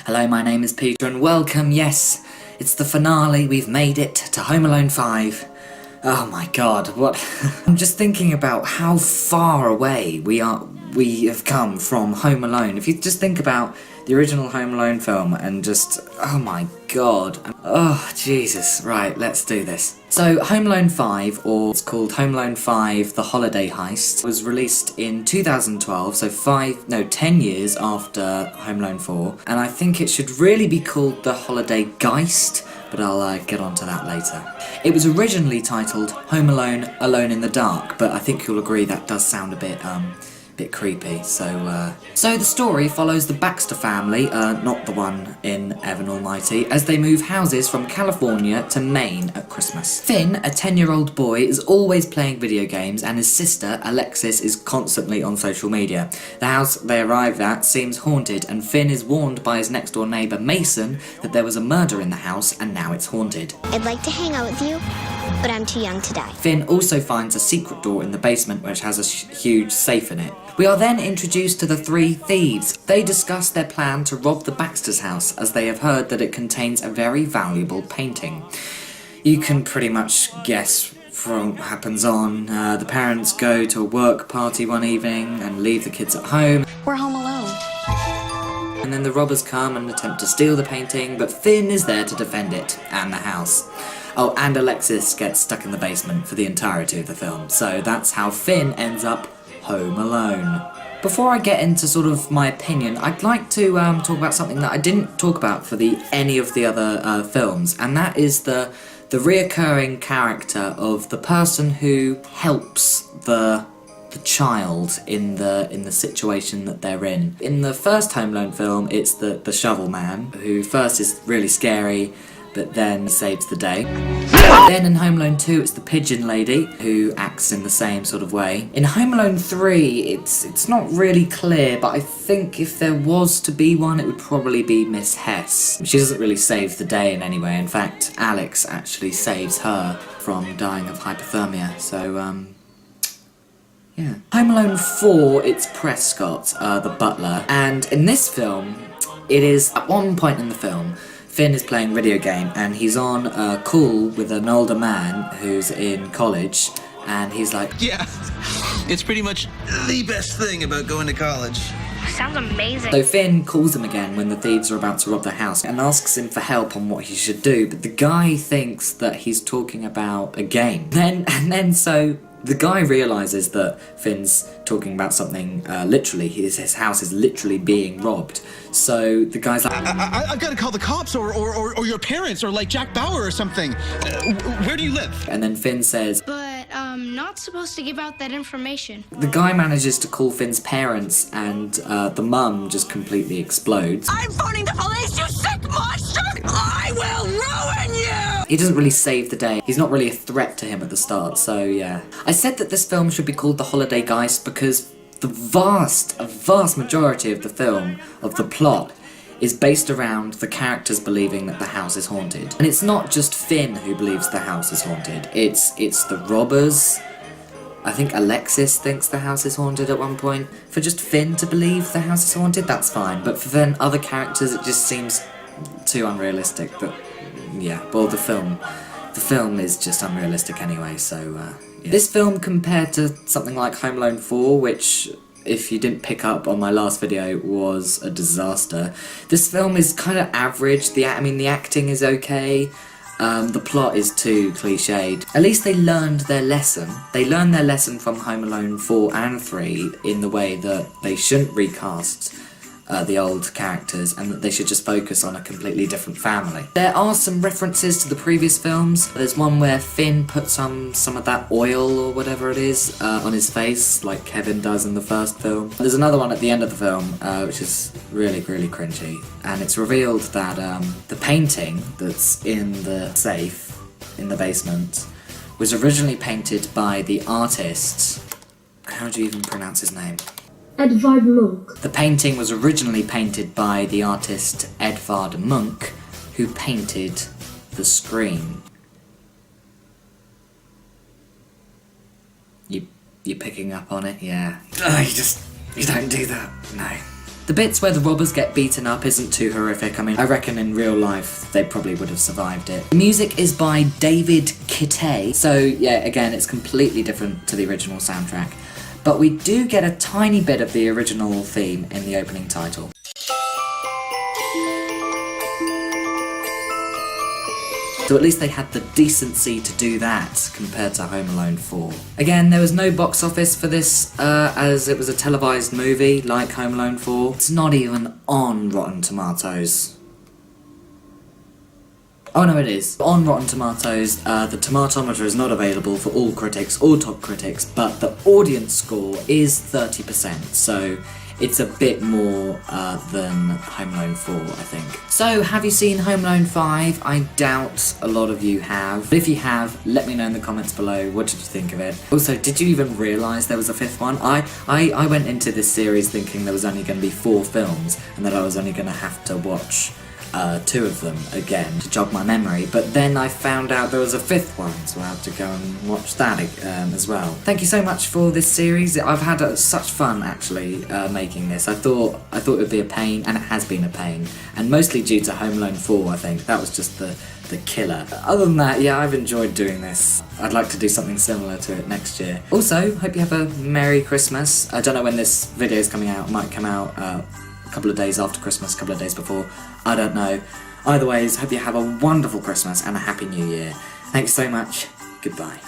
Hello, my name is Peter and welcome, yes, it's the finale, we've made it to Home Alone 5. Oh my god, what? I'm just thinking about how far away we have come from Home Alone. If you just think about the original Home Alone film and just, oh my god. Oh, Jesus. Right, let's do this. So, Home Alone 5, or it's called Home Alone 5 The Holiday Heist, was released in 2012, so 10 years after Home Alone 4, and I think it should really be called The Holiday Geist, but I'll get onto that later. It was originally titled Home Alone, Alone in the Dark, but I think you'll agree that does sound a bit creepy, so the story follows the Baxter family, not the one in Evan Almighty, as they move houses from California to Maine at Christmas. Finn, a 10-year-old boy, is always playing video games, and his sister, Alexis, is constantly on social media. The house they arrive at seems haunted, and Finn is warned by his next-door neighbour, Mason, that there was a murder in the house, and now it's haunted. I'd like to hang out with you, but I'm too young to die. Finn also finds a secret door in the basement which has a huge safe in it. We are then introduced to the three thieves. They discuss their plan to rob the Baxter's house, as they have heard that it contains a very valuable painting. You can pretty much guess from what happens on. The parents go to a work party one evening and leave the kids at home. We're home alone. And then the robbers come and attempt to steal the painting, but Finn is there to defend it and the house. Oh, and Alexis gets stuck in the basement for the entirety of the film, so that's how Finn ends up home alone. Before I get into sort of my opinion, I'd like to talk about something that I didn't talk about for any of the other films, and that is the reoccurring character of the person who helps the child in the situation that they're in. In the first Home Alone film, it's the shovel man, who first is really scary, but then saves the day. Then in Home Alone 2, it's the pigeon lady, who acts in the same sort of way. In Home Alone 3, it's not really clear, but I think if there was to be one, it would probably be Miss Hess. She doesn't really save the day in any way. In fact, Alex actually saves her from dying of hypothermia, so yeah. Home Alone 4, it's Prescott, the butler, and in this film, it is, at one point in the film, Finn is playing a video game, and he's on a call with an older man who's in college, and he's like, yeah, it's pretty much the best thing about going to college. Sounds amazing. So Finn calls him again when the thieves are about to rob the house and asks him for help on what he should do, but the guy thinks that he's talking about a game. So the guy realises that Finn's talking about something literally, his house is literally being robbed. So the guy's like, I've got to call the cops or your parents or like Jack Bauer or something. Where do you live? And then Finn says, But not supposed to give out that information. the guy manages to call Finn's parents, and the mum just completely explodes. I'm phoning the police, you sick monster! I will ruin you! He doesn't really save the day. He's not really a threat to him at the start, so yeah. I said that this film should be called The Holiday Geist because the vast majority of the film, of the plot, is based around the characters believing that the house is haunted. And it's not just Finn who believes the house is haunted. It's the robbers. I think Alexis thinks the house is haunted at one point. For just Finn to believe the house is haunted, that's fine. But for then other characters, it just seems too unrealistic. But yeah, well, the film is just unrealistic anyway, so yeah. This film, compared to something like Home Alone 4, which, if you didn't pick up on my last video, was a disaster. This film is kind of average. The acting is okay. The plot is too cliched. At least they learned their lesson. They learned their lesson from Home Alone 4 and 3 in the way that they shouldn't recast the old characters, and that they should just focus on a completely different family. There are some references to the previous films. There's one where Finn puts some of that oil or whatever it is on his face, like Kevin does in the first film. There's another one at the end of the film, which is really, really cringy, and it's revealed that the painting that's in the safe in the basement was originally painted by the artist. How do you even pronounce his name? Edvard Munch. The painting was originally painted by the artist Edvard Munch, who painted the Scream. You picking up on it? Yeah. You don't do that. No. The bits where the robbers get beaten up isn't too horrific. I mean, I reckon in real life they probably would have survived it. The music is by David Kittay, so yeah, again, it's completely different to the original soundtrack. But we do get a tiny bit of the original theme in the opening title. So at least they had the decency to do that compared to Home Alone 4. Again, there was no box office for this as it was a televised movie like Home Alone 4. It's not even on Rotten Tomatoes. Oh no, it is. On Rotten Tomatoes, the tomatometer is not available for all critics or top critics, but the audience score is 30%, so it's a bit more than Home Alone 4, I think. So, have you seen Home Alone 5? I doubt a lot of you have. But if you have, let me know in the comments below, what did you think of it? Also, did you even realise there was a fifth one? I went into this series thinking there was only going to be 4 films, and that I was only going to have to watch 2 of them again to jog my memory, but then I found out there was a 5th one, so I had to go and watch that as well. Thank you so much for this series. I've had such fun actually making this. I thought it would be a pain, and it has been a pain, and mostly due to Home Alone 4. I think that was just the killer. Other than that, yeah, I've enjoyed doing this. I'd like to do something similar to it next year. Also, hope you have a Merry Christmas. I don't know when this video is coming out. It might come out a couple of days after Christmas, a couple of days before, I don't know. Either ways, hope you have a wonderful Christmas and a Happy New Year. Thanks so much, goodbye.